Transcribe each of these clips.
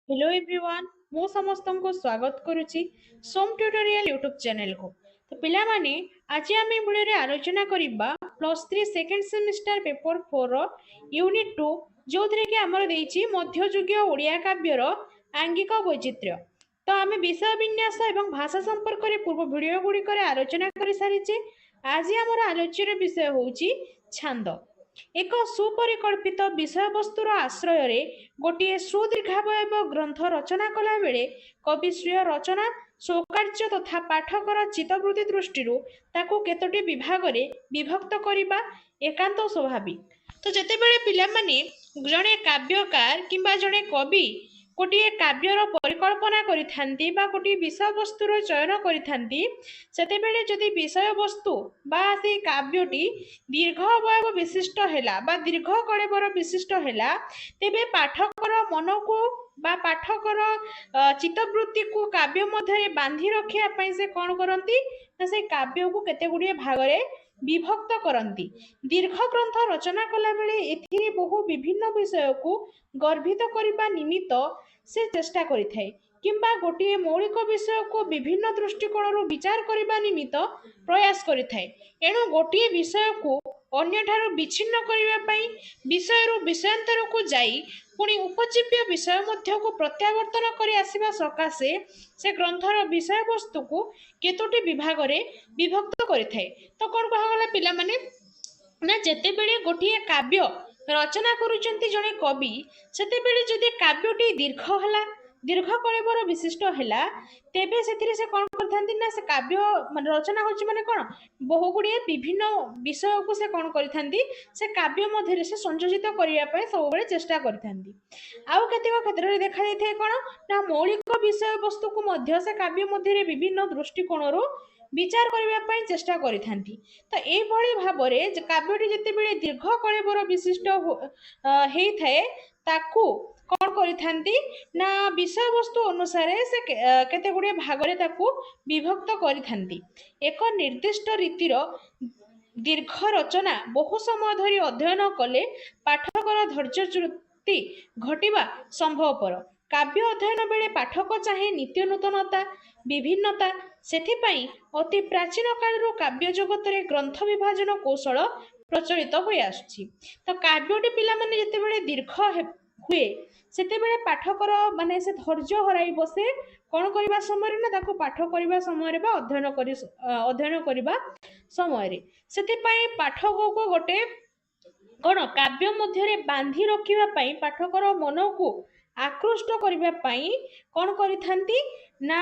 Hello everyone मु समस्त को स्वागत करुच्ची सोम ट्यूटोरियल यूट्यूब चैनल को। तो पिला माने आज आम वीडियो आलोचना करबा +3 सेकेंड सेमिस्टर पेपर 4 यूनिट 2 जो थे कि आमर देछि मध्ययुगीय ओडिया काव्यर आंगिक वैचित्र्य। तो आम विषय विन्यास और भाषा संपर्क में पूर्व वीडियो गुड़िक आलोचना कर सारी। आज आमर आलोच्य विषय होउछि छांद। एक सुपरिकल्पित विषय वस्तुर आश्रय गोटे सुदीर्घावयव ग्रंथ रचना कला बेले कविश्रीय रचना सौकार्य तथा पाठकर चित्तवृत्ति दृष्टि ताकू केतोटी विभाग रे विभक्त करबा एकांत स्वाभाविक। तो जेतेबेले पिला माने जणे काव्यकार किंबा जणे कवि गोटे काव्यर परिकल्पना करिथांती बा गोटे विषय वस्तुर चयन करिथांती सेतेबेले जदि विषय वस्तु बा से काव्यटी दीर्घ अवयव विशिष्ट हैला बा दीर्घ कलेबर विशिष्ट हैला तेबे पाठकर मन को बा पाठकर चित्तवृत्ति को काव्य मध्य बांधी रखिया पई से कोन करंती ना से काव्य को केते गुडिये भाग रे विभक्त करंती। दीर्घ ग्रंथ रचना कला बेले एथिरे बहु विभिन्न विषय को गर्भित करबा निमित्त से चेष्टा करिथाय किंबा गोटे मौलिक विषय को विभिन्न दृष्टिकोण विचार करबा निमित्त प्रयास करिथाय। एणु गोटे विषय को अन्य ठारो विच्छिन्न करबा पई विषय विषयांतर को जाई पुणी उपजीव्य विषय मध्य को प्रत्यावर्तन करी आसीबा सकाशे से ग्रंथर विषय वस्तु को केतोटी विभाग रे विभक्त करिथाय। तो कोन कहगला पिला माने ना जेतेबेले गोटे काव्य रचना करुचंती जणे कवि सेतेबेले जदि काव्यटी दीर्घ हला दीर्घ कलेबर विशिष्ट हैला तेबे सेतिरे से कोन करथांती ना से काव्य माने रचना होची माने कोन बहु गुडिये विभिन्न विषय को से कोन करिथांती से काव्य मध्यरे से संयोजित करिया पय सब बेले चेष्टा करिथांती। आउ केतेक क्षेत्र रे देखा जायथे कोन ना मौलिक विषय वस्तु को मध्य से काव्य मध्यरे विभिन्न दृष्टिकोणरो विचार करबा पय चेष्टा करिथांती। तो ए भली भाबरे काव्यटी जेतेबेले दीर्घ कलेबर विशिष्ट हेई थाए ताकू कौन करिथांती ना विषय वस्तु अनुसार से केते गुडे भाग रे ताकू विभक्त करिथांती। एक निर्दिष्ट रीतिर दीर्घ रचना बहु समय धरी अध्ययन कले पाठकर धैर्यच्युति घटिबा संभवपर। काव्य अध्ययन बेले पाठक चाहे नित्य नूतनता विभिन्नता सेथिपाई अति प्राचीन कालरू काव्य जगत रे ग्रंथ विभाजन कौशल प्रचलित होई आसुछि। तो काव्यटी पिला माने जेतेबेले दीर्घ हुए सेतेबेले पाठकर माने से धैर्य हराई बसे कोन करबा समय ना ताको पाठ करबा समय बा अध्ययन करबा समय सेथिपाई पाठक को गोटे कोन काव्य मध्यरे बांधी रखिबा पई पाठकर मन को आकृष्ट करबा पई कोन करिथांती ना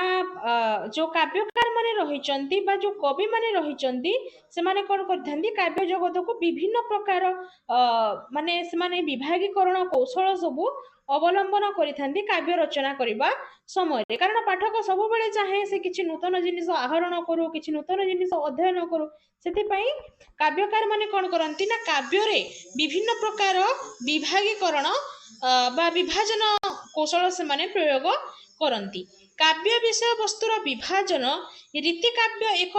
जो काव्यकार माने रहिचंती बा जो कवि माने रहिचंती से माने कोन करथांती काव्य जगत को विभिन्न प्रकार माने से माने विभागीकरण कौशल सबु अवलंबन करिथांती काव्य रचना करबा समय। कारण पाठक सब बेले चाहे से किछि नूतन जिनिस आहरण करू किछि नूतन जिनिस अध्ययन करू सेथिपाई काव्यकार माने कोन करंती ना काव्य रे विभिन्न प्रकार विभागीकरण बा विभाजन कौशल से माने प्रयोग करंती। काव्य विषय वस्तुर विभाजन रीति काव्य एक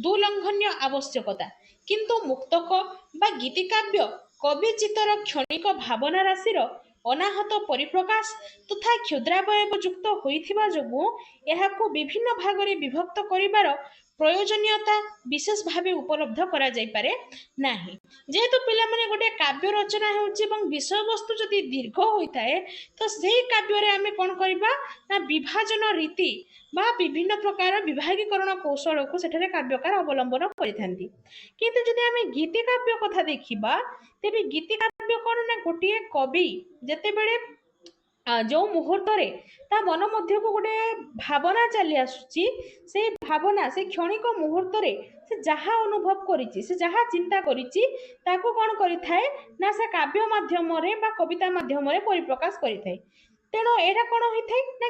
दुलंघनीय आवश्यकता किंतु मुक्तक बा गीति काव्य कवि चित्तर क्षणिक भावना राशिर अनाहत परिप्रकाश तथा क्षुद्रावयव युक्त होइथिबा जोगु एहाकु विभिन्न भागरे विभक्त करिबार प्रयोजनीयता विशेष भावे उपलब्ध करा जाय पारे नाही। जेहेतु पिला माने गोटे काव्य रचना हेउची एवं विषय वस्तु जदि दीर्घ होइताए तो सेही काव्य रे आमे कोन करिबा ना विभाजन रीति बा विभिन्न प्रकार विभागीकरण कौशल को सेठारे काव्यकार अवलंबन करिथांती। किंतु जदि आमे गीति काव्य कथा देखिबा तेबे गीति काव्य कोन ना गोटे कवि जेतेबेले जो मुहूर्त रे ता मन मध्य को गोटे भावना चली आसुची से भावना से क्षणिक मुहूर्त रे से जहा अनुभव करिची से जहा चिंता करिची ताको कोन करिथाए ना से काव्य माध्यम रे बा कविता माध्यम रे परिप्रकाश करिथाए। तेणु एरा कोन होइथाए ना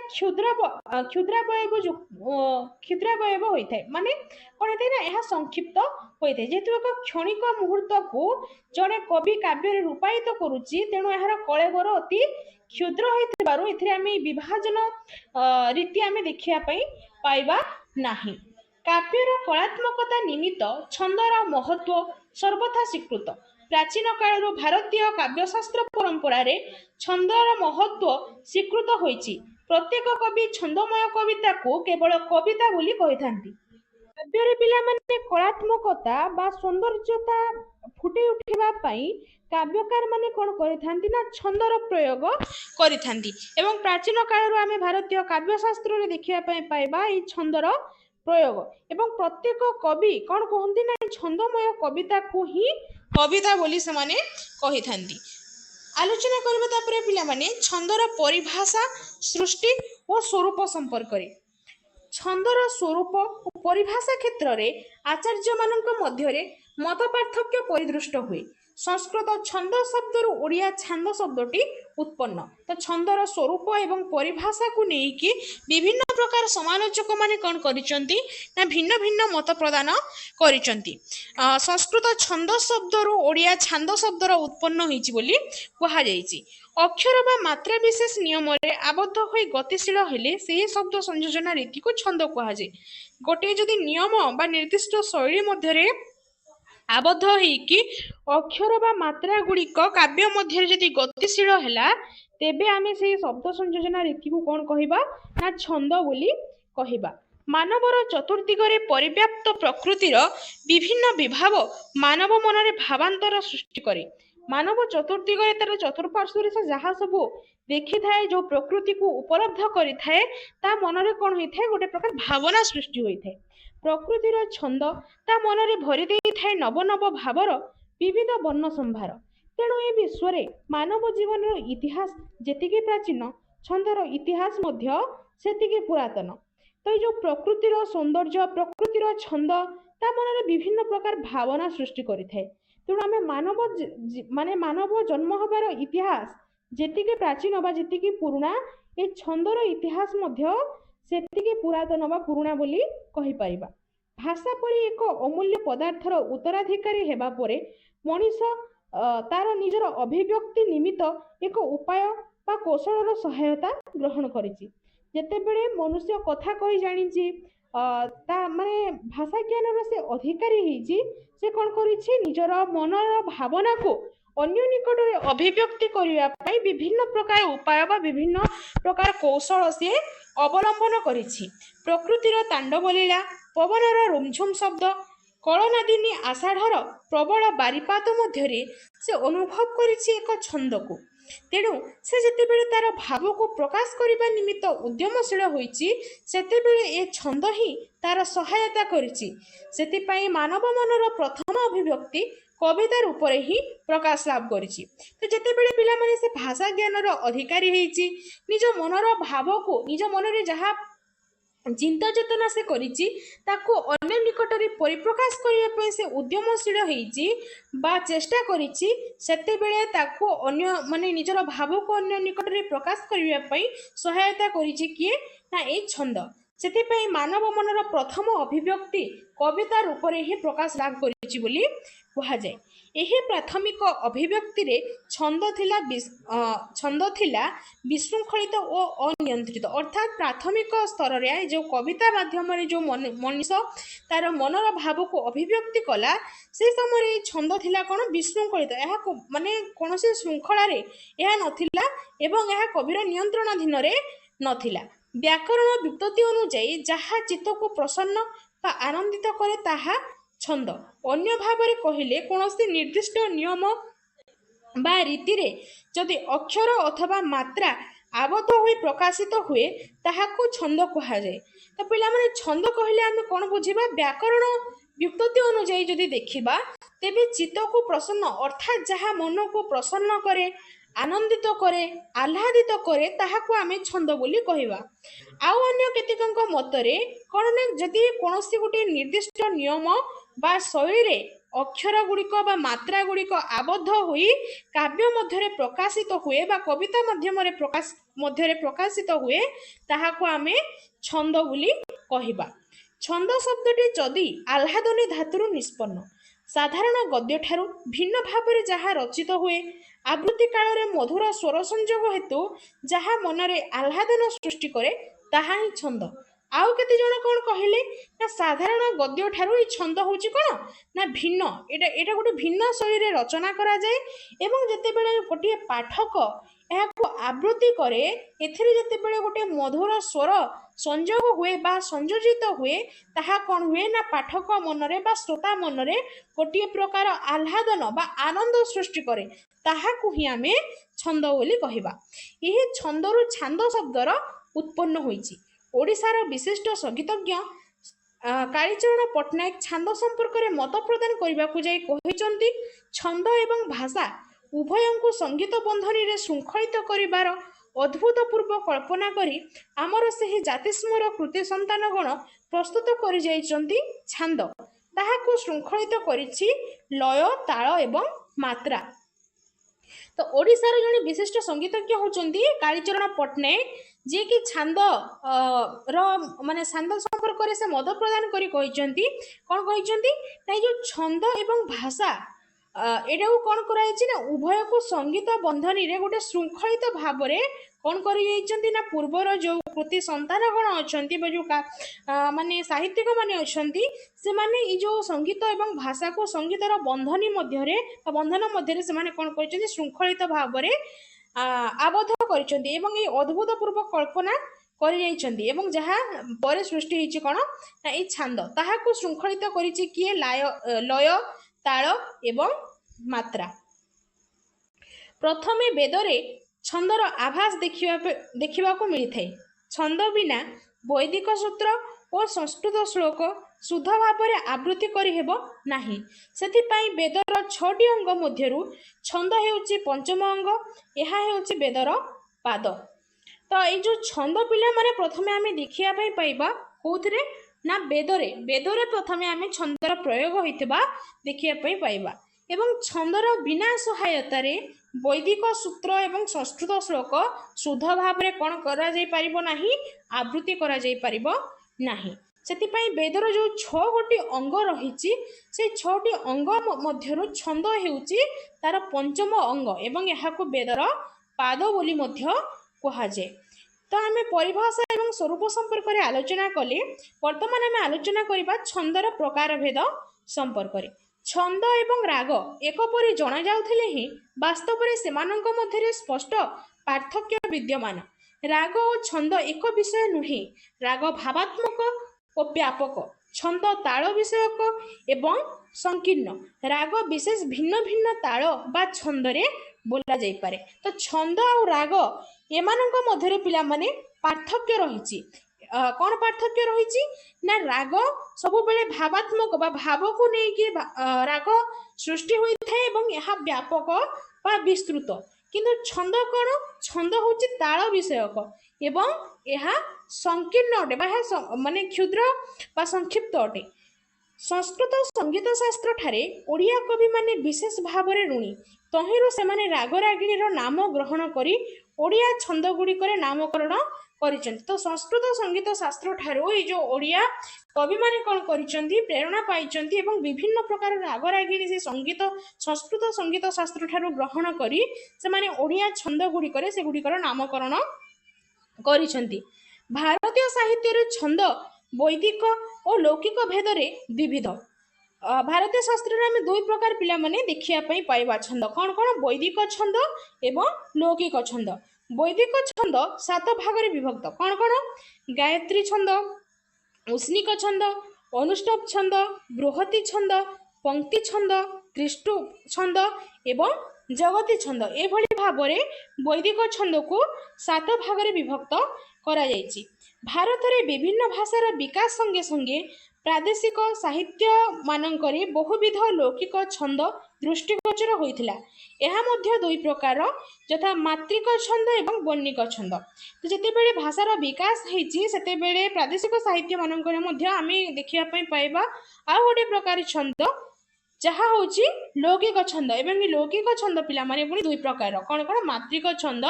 क्षुद्रावयव होइथाए माने कोन होइथाए ना एहा संक्षिप्त होइथाए। जेतु एक क्षणिक मुहूर्त को जणे कवि काव्य रे रूपायित करूची तेणु एहार कलेबर अति क्षुद्र होइथिबारु एथिरे आमे विभाजन रीति आमे देखिया पई पाइबा नाही। काव्यर कलात्मकता निमित्त छंदर महत्व सर्वथा स्वीकृत प्राचीन कालरू भारतीय काव्यशास्त्र परंपरार छंदर महत्व स्वीकृत होइछि। प्रत्येक कवि छंदमय कविता को केवल कविता बोली कहिथांती। काव्ୟରେ ପିଲାମାନେ କଳାତ୍ମକତା ବା ସୌନ୍ଦର୍ଯ୍ୟତା ଫୁଟେଇ ଉଠିବା ପାଇଁ କାବ୍ୟକାର ମାନେ କଣ କରିଥାନ୍ତି ନା ଛନ୍ଦର ପ୍ରୟୋଗ କରିଥାନ୍ତି। ଏବଂ ପ୍ରାଚୀନ କାଳରୁ ଆମେ ଭାରତୀୟ କାବ୍ୟ ଶାସ୍ତ୍ରରେ ଦେଖିବା ପାଇଁ ପାଇବା ଏହି ଛନ୍ଦର ପ୍ରୟୋଗ। ଏବଂ ପ୍ରତ୍ୟେକ କବି କଣ କହନ୍ତି ନା ଛନ୍ଦମୟ କବିତାକୁ ହିଁ କବିତା ବୋଲି ସେମାନେ କହିଥାନ୍ତି। ଆଲୋଚନା କରିବା ତାପରେ ପିଲାମାନେ ଛନ୍ଦର ପରିଭାଷା, ସୃଷ୍ଟି ଓ ସ୍ୱରୂପ ସମ୍ପର୍କରେ। ଛନ୍ଦର ସ୍ୱରୂପ ଓ ପରିଭାଷା କ୍ଷେତ୍ରରେ ଆଚାର୍ଯ୍ୟମାନଙ୍କ ମଧ୍ୟରେ ମତ ପାର୍ଥକ୍ୟ ପରିଦୃଷ୍ଟ ହୁଏ। ସଂସ୍କୃତ ଛନ୍ଦ ଶବ୍ଦରୁ ଓଡ଼ିଆ ଛାନ୍ଦ ଶବ୍ଦଟି ଉତ୍ପନ୍ନ। ତ ଛନ୍ଦର ସ୍ୱରୂପ ଏବଂ ପରିଭାଷାକୁ ନେଇକି ବିଭିନ୍ନ ପ୍ରକାର ସମାଲୋଚକ ମାନେ କ'ଣ କରିଛନ୍ତି ନା ଭିନ୍ନ ଭିନ୍ନ ମତ ପ୍ରଦାନ କରିଛନ୍ତି। ସଂସ୍କୃତ ଛନ୍ଦ ଶବ୍ଦରୁ ଓଡ଼ିଆ ଛାନ୍ଦ ଶବ୍ଦର ଉତ୍ପନ୍ନ ହୋଇଛି ବୋଲି କୁହାଯାଇଛି। ଅକ୍ଷର ବା ମାତ୍ରା ବିଶେଷ ନିୟମରେ ଆବଦ୍ଧ ହୋଇ ଗତିଶୀଳ ହେଲେ ସେହି ଶବ୍ଦ ସଂଯୋଜନା ରୀତିକୁ ଛନ୍ଦ କୁହାଯାଏ। ଗୋଟିଏ ଯଦି ନିୟମ ବା ନିର୍ଦ୍ଦିଷ୍ଟ ଶୈଳୀ ମଧ୍ୟରେ ଆବଦ୍ଧ ହେଇକି ଅକ୍ଷର ବା ମାତ୍ରା ଗୁଡ଼ିକ କାବ୍ୟ ମଧ୍ୟରେ ଯଦି ଗତିଶୀଳ ହେଲା ତେବେ ଆମେ ସେହି ଶବ୍ଦ ସଂଯୋଜନା ରୀତିକୁ କ'ଣ କହିବା ନା ଛନ୍ଦ ବୋଲି କହିବା। ମାନବର ଚତୁର୍ଦିଗରେ ପରିବ୍ୟାପ୍ତ ପ୍ରକୃତିର ବିଭିନ୍ନ ବିଭାବ ମାନବ ମନରେ ଭାବାନ୍ତର ସୃଷ୍ଟି କରେ। ମାନବ ଚତୁର୍ଦିଗରେ ତାର ଚତୁଃପାର୍ଶ୍ୱରେ ସେ ଯାହା ସବୁ ଦେଖିଥାଏ, ଯେଉଁ ପ୍ରକୃତିକୁ ଉପଲବ୍ଧ କରିଥାଏ, ତା ମନରେ କ'ଣ ହୋଇଥାଏ ଗୋଟେ ପ୍ରକାର ଭାବନା ସୃଷ୍ଟି ହୋଇଥାଏ। ପ୍ରକୃତିର ଛନ୍ଦ ତା ମନରେ ଭରି ଦେଇଥାଏ ନବ ନବ ଭାବର ବିବିଧ ବର୍ଣ୍ଣ ସମ୍ଭାର। ତେଣୁ ଏ ବିଶ୍ୱରେ ମାନବ ଜୀବନର ଇତିହାସ ଯେତିକି ପ୍ରାଚୀନ, ଛନ୍ଦର ଇତିହାସ ମଧ୍ୟ ସେତିକି ପୁରାତନ। ତ ଏଇ ଯେଉଁ ପ୍ରକୃତିର ସୌନ୍ଦର୍ଯ୍ୟ, ପ୍ରକୃତିର ଛନ୍ଦ ତା ମନରେ ବିଭିନ୍ନ ପ୍ରକାର ଭାବନା ସୃଷ୍ଟି କରିଥାଏ। ତେଣୁ ଆମେ ମାନବ ଜନ୍ମ ହେବାର ଇତିହାସ ଯେତିକି ପ୍ରାଚୀନ ବା ଯେତିକି ପୁରୁଣା, ଏ ଛନ୍ଦର ଇତିହାସ ମଧ୍ୟ ସେତିକି ପୁରାତନ ବା ପୁରୁଣା ବୋଲି କହିପାରିବା। ଭାଷା ପରି ଏକ ଅମୂଲ୍ୟ ପଦାର୍ଥର ଉତ୍ତରାଧିକାରୀ ହେବା ପରେ ମଣିଷ ତାର ନିଜର ଅଭିବ୍ୟକ୍ତି ନିମିତ୍ତ ଏକ ଉପାୟ ବା କୌଶଳର ସହାୟତା ଗ୍ରହଣ କରିଛି। ଯେତେବେଳେ ମନୁଷ୍ୟ କଥା କହି ଜାଣିଛି, ତା ଭାଷା ଜ୍ଞାନର ସେ ଅଧିକାରୀ ହେଇଛି, ସେ କ'ଣ କରିଛି ନିଜର ମନର ଭାବନାକୁ ଅନ୍ୟ ନିକଟରେ ଅଭିବ୍ୟକ୍ତି କରିବା ପାଇଁ ବିଭିନ୍ନ ପ୍ରକାର ଉପାୟ ବା ବିଭିନ୍ନ ପ୍ରକାର କୌଶଳ ସିଏ ଅବଲମ୍ବନ କରିଛି। ପ୍ରକୃତିର ତାଣ୍ଡବ ଲୀଳା, ପବନର ରୁମଝୁମ ଶବ୍ଦ, କଳନାଦିନୀ ଆଷାଢ଼ର ପ୍ରବଳ ବାରିପାତ ମଧ୍ୟରେ ସେ ଅନୁଭବ କରିଛି ଏକ ଛନ୍ଦକୁ। ତେଣୁ ସେ ଯେତେବେଳେ ତାର ଭାବକୁ ପ୍ରକାଶ କରିବା ନିମିତ୍ତ ଉଦ୍ୟମଶୀଳ ହୋଇଛି, ସେତେବେଳେ ଏ ଛନ୍ଦ ହିଁ ତାର ସହାୟତା କରିଛି। ସେଥିପାଇଁ ମାନବ ମନର ପ୍ରଥମ ଅଭିବ୍ୟକ୍ତି କବିତା ରୂପରେ ହିଁ ପ୍ରକାଶ ଲାଭ କରିଛି। ତ ଯେତେବେଳେ ପିଲାମାନେ ସେ ଭାଷା ଜ୍ଞାନର ଅଧିକାରୀ ହେଇଛି, ନିଜ ମନର ଭାବକୁ, ନିଜ ମନରେ ଯାହା ଚିନ୍ତା ଚେତନା ସେ କରିଛି ତାକୁ ଅନ୍ୟ ନିକଟରେ ପରିପ୍ରକାଶ କରିବା ପାଇଁ ସେ ଉଦ୍ୟମଶୀଳ ହେଇଛି ବା ଚେଷ୍ଟା କରିଛି, ସେତେବେଳେ ତାକୁ ନିଜର ଭାବକୁ ଅନ୍ୟ ନିକଟରେ ପ୍ରକାଶ କରିବା ପାଇଁ ସହାୟତା କରିଛି କିଏ ନା ଏଇ ଛନ୍ଦ। ସେଥିପାଇଁ ମାନବ ମନର ପ୍ରଥମ ଅଭିବ୍ୟକ୍ତି କବିତା ରୂପରେ ହିଁ ପ୍ରକାଶ ଲାଭ କରିଛି ବୋଲି କୁହାଯାଏ। ଏହି ପ୍ରାଥମିକ ଅଭିବ୍ୟକ୍ତିରେ ଛନ୍ଦ ଥିଲା ବିଶୃଙ୍ଖଳିତ ଓ ଅନିୟନ୍ତ୍ରିତ। ଅର୍ଥାତ୍ ପ୍ରାଥମିକ ସ୍ତରରେ ଯେଉଁ କବିତା ମାଧ୍ୟମରେ ଯେଉଁ ମଣିଷ ତାର ମନର ଭାବକୁ ଅଭିବ୍ୟକ୍ତି କଲା, ସେ ସମୟରେ ଏହି ଛନ୍ଦ ଥିଲା କ'ଣ ବିଶୃଙ୍ଖଳିତ। ଏହାକୁ କୌଣସି ଶୃଙ୍ଖଳାରେ ଏହା ନଥିଲା ଏବଂ ଏହା କବିର ନିୟନ୍ତ୍ରଣାଧୀନରେ ନଥିଲା। ବ୍ୟାକରଣ ବ୍ୟୁତ୍ପତ୍ତି ଅନୁଯାୟୀ ଯାହା ଚିତ୍ତକୁ ପ୍ରସନ୍ନ ବା ଆନନ୍ଦିତ କରେ ତାହା ଛନ୍ଦ। ଅନ୍ୟ ଭାବରେ କହିଲେ କୌଣସି ନିର୍ଦ୍ଦିଷ୍ଟ ନିୟମ ବା ରୀତିରେ ଯଦି ଅକ୍ଷର ଅଥବା ମାତ୍ରା ଆବଦ୍ଧ ହୋଇ ପ୍ରକାଶିତ ହୁଏ ତାହାକୁ ଛନ୍ଦ କୁହାଯାଏ। ତ ପିଲାମାନେ ଛନ୍ଦ କହିଲେ ଆମେ କ'ଣ ବୁଝିବା? ବ୍ୟାକରଣ ବ୍ୟୁତ୍ପତ୍ତି ଅନୁଯାୟୀ ଯଦି ଦେଖିବା ତେବେ ଚିତ୍ତକୁ ପ୍ରସନ୍ନ ଅର୍ଥାତ୍ ଯାହା ମନକୁ ପ୍ରସନ୍ନ କରେ, ଆନନ୍ଦିତ କରେ, ଆହ୍ଲାଦିତ କରେ ତାହାକୁ ଆମେ ଛନ୍ଦ ବୋଲି କହିବା। ଆଉ ଅନ୍ୟ କେତେକଙ୍କ ମତରେ କ'ଣ ନା, ଯଦି କୌଣସି ଗୋଟିଏ ନିର୍ଦ୍ଦିଷ୍ଟ ନିୟମ ବା ଶୈଳୀରେ ଅକ୍ଷର ଗୁଡ଼ିକ ବା ମାତ୍ରା ଗୁଡ଼ିକ ଆବଦ୍ଧ ହୋଇ କାବ୍ୟ ମଧ୍ୟରେ ପ୍ରକାଶିତ ହୁଏ ବା କବିତା ମଧ୍ୟରେ ପ୍ରକାଶିତ ହୁଏ ତାହାକୁ ଆମେ ଛନ୍ଦ ବୋଲି କହିବା। ଛନ୍ଦ ଶବ୍ଦଟି ଯଦି ଆହ୍ଲାଦନୀ ଧାତୁରୁ ନିଷ୍ପନ୍ନ, ସାଧାରଣ ଗଦ୍ୟଠାରୁ ଭିନ୍ନ ଭାବରେ ଯାହା ରଚିତ ହୁଏ, ଆବୃତ୍ତି କାଳରେ ମଧୁର ସ୍ୱର ସଂଯୋଗ ହେତୁ ଯାହା ମନରେ ଆହ୍ଲାଦନ ସୃଷ୍ଟି କରେ ତାହା ହିଁ ଛନ୍ଦ। आउ केते जण कोन कहले ना साधारण गद्य ठारू ई छंद होची कोन ना भिन्न एटा गोटे भिन्न शैली रे रचना करा जाए एवं जते बेले गोटे पाठक एहाको आवृत्ति करे एथिरे जते बेले गोटे मधुर स्वर संयोग हुए बा संयोजित हुए ताहा कोन हुए ना पाठक मनरे बा श्रोता मनरे गोटे प्रकार आह्लादन बा आनंद सृष्टि करे ताहाकु ही आमे छंद बोली कहबा। एही छंदरु छांद शब्दर उत्पन्न होईची। ओडिशार विशिष्ट संगीतज्ञ कालीचरण पट्टनायक छांद संपर्क में मत प्रदान करने जाई कहिचंती छंद एवं भाषा उभयंकु संगीत बंधनी रे श्रृंखलित करिबार अद्भुतपूर्व कल्पना करी आमर सेही जातिस्मर कृति संतानगण प्रस्तुत करि जाइचंती छांद ताहाकु श्रृंखलित करिछि लय ताल एवं मात्रा। तो ओडिशार जड़े विशिष्ट संगीतज्ञ होचंती कालीचरण पट्टनायक जे कि छांद माने छांद संपर्क से मत प्रदान करी कहिचंती कोन कहिचंती ना जो छंद एवं भाषा एटा कोन कराइछि ना उभय को संगीत बंधनी रे गोटे श्रृंखलित भाव रे कोन करि जाइचंती ना पूर्वर जो कृति संतानगण अछंती बा जो माने साहित्यिक माने अछंती से माने ई जो संगीत एवं भाषा को संगीतर बंधनी मध्य रे बंधन मध्य रे से माने कोन करिचंती श्रृंखलित भाव रे आबद्ध करिचंती एवं ई अद्भुतपूर्व कल्पना କରି ଯାଇଛନ୍ତି ଏବଂ ଯାହା ପରେ ସୃଷ୍ଟି ହେଇଛି କ'ଣ ନା ଏଇ ଛାନ୍ଦ ତାହାକୁ ଶୃଙ୍ଖଳିତ କରିଛି କିଏ ଲୟ ତାଳ ଏବଂ ମାତ୍ରା। ପ୍ରଥମେ ବେଦରେ ଛନ୍ଦର ଆଭାସ ଦେଖିବାକୁ ମିଳିଥାଏ। ଛନ୍ଦ ବିନା ବୈଦିକ ସୂତ୍ର ଓ ସଂସ୍କୃତ ଶ୍ଲୋକ ଶୁଦ୍ଧ ଭାବରେ ଆବୃତ୍ତି କରିହେବ ନାହିଁ। ସେଥିପାଇଁ ବେଦର 6ଟି ଅଙ୍ଗ ମଧ୍ୟରୁ ଛନ୍ଦ ହେଉଛି ପଞ୍ଚମ ଅଙ୍ଗ। ଏହା ହେଉଛି ବେଦର ପାଦ। तो ये छंद पिला माने प्रथमे आमे देखिया पाइबा कोथरे ना बेदरे बेदरे प्रथमे आमे छंदर प्रयोग होइतबा देखिया पाइबा एवं छंदर बिना सहायता रे वैदिक सूत्र एवं संस्कृत श्लोक शुद्ध भाव रे कोन करा जाय परिबो नाही आवृत्ति करा जाय परिबो नाही। सेतिपई बेदर जो 6 गोटी अंग रहिछि से 6टी अंग मध्यरु छंद हेउछि तार पंचम अंग एवं यहाकु बेदर पाद बोली मध्य कहुए। तो आम परिभाषा एवं स्वरूप संपर्क में आलोचना कले वर्तमान आम आलोचना करबा छंदर प्रकार भेद संपर्क में। छंद एवं राग एकपरि जना जाउथिले ही वास्तव में सेमानंक मध्यरे स्पष्ट पार्थक्य विद्यमान। राग और छंद एक विषय नुहे। राग भावात्मक और व्यापक, छंद ताल विषयक एवं संकीर्ण। राग विशेष भिन्न भिन्न ताल बा छंदरे बोला जाई पारे। तो छंद और राग एमानंक मध्यरे पिला माने पार्थक्य रहिछि। कौन पार्थक्य रहिछि ना राग सबु बेले भावात्मक बा भाव को नै कि राग सृष्टि होई थाए एवं यहा व्यापक बा विस्तृत। किंतु छंद कौन छंद होछि ताल विषयक एवं यहा संकीर्ण अटे बा माने क्षुद्र बा संक्षिप्त अटे। संस्कृत संगीत शास्त्र ठारे ओडिया कवि माने विशेष भाव रे ऋणी। तहिरु सेमाने राग रागिणीर नाम ग्रहण करी ओडिया छंद गुड़िकर नामकरण करिसेंती। तो संस्कृत संगीत शास्त्र ठारो ये जो ओडिया कवि माने कौन करिसेंती प्रेरणा पाइसेंती एवं विभिन्न प्रकार राग रागिणी से संगीत संस्कृत संगीत शास्त्र ठारो ग्रहण करी से माने ओडिया छंद गुड़िकर से गुड़िकर नामकरण करिसेंती। भारतीय साहित्य छंद वैदिक और लौकिक भेदरे द्विविध। भारतीय शास्त्र में 2 प्रकार पिला माने देखिया पाइबा छंद कौन कौन वैदिक छंद एवं लौकिक छंद। वैदिक छंद 7 भाग रे विभक्त कौन कौन गायत्री छंद, उष्णिक छंद, अनुष्टुप छंद, बृहति छंद, पंक्ति छंद, त्रिष्टुप छंद एवं जगती छंद। एभली भाव रे वैदिक छंद को 7 भाग रे विभक्त करा जायछि। भारत रे विभिन्न भाषार विकास संगे संगे प्रादेशिक साहित्य मानकरे बहुविध लौकिक छंद दृष्टिगोचर होइथिला। एहा मध्य 2 प्रकार यथा मात्रिक छंद एवं वर्णिक छंद। तो जते बेले भाषार विकास हेछि सेते बेले प्रादेशिक साहित्य मानकरे मध्य आमे देखिया पाइबा आ गोटे प्रकार छंद जहा होछि लौकिक छंद एवं लौकिक छंद पिला माने पुनी 2 प्रकार कोन कोन मात्रिक छंद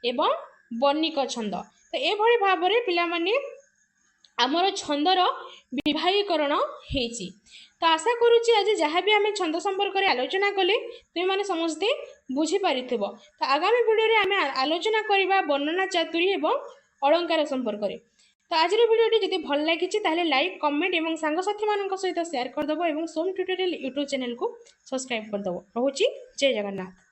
एवं वर्णिक छंद। तो एभली भाव रे पिला माने आमर छंदर विभागीकरण हेछि। तो आशा करुच्ची आज जहाँ भी आम छंद संपर्क में आलोचना कले तुम मैंने समस्ते बुझी पारिथिबो। तो आगामी वीडियो रे आम आलोचना करबा वर्णना चातुरी एवं अलंकार संपर्क में। तो आज भिडियोटी जदि भल लगी ताहले लाइक कमेंट और सांगसाथी मान सहित सेयार करदेव और सोम ट्यूटोरियल यूट्यूब चैनल को सब्सक्राइब करदेव। रोची जय जगन्नाथ।